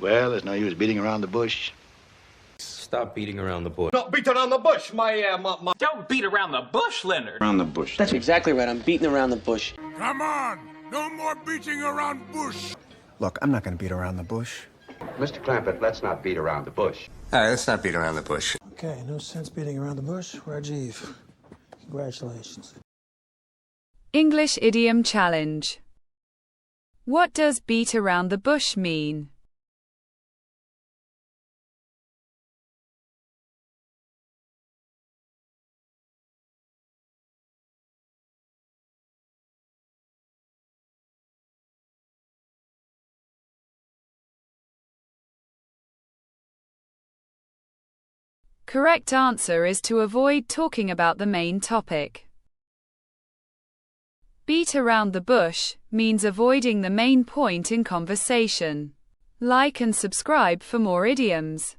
Well, there's no use beating around the bush. Stop beating around the bush. Not beat around the bush, my... Don't beat around the bush, Leonard. Around the bush. That's exactly right. I'm beating around the bush. Come on! No more beating around bush! Look, I'm not going to beat around the bush. Mr. Clampett, let's not beat around the bush. All right, let's not beat around the bush. Okay, no sense beating around the bush. Rajiv, congratulations. English Idiom Challenge. What does beat around the bush mean? Correct answer is to avoid talking about the main topic. Beat around the bush means avoiding the main point in conversation. Like and subscribe for more idioms.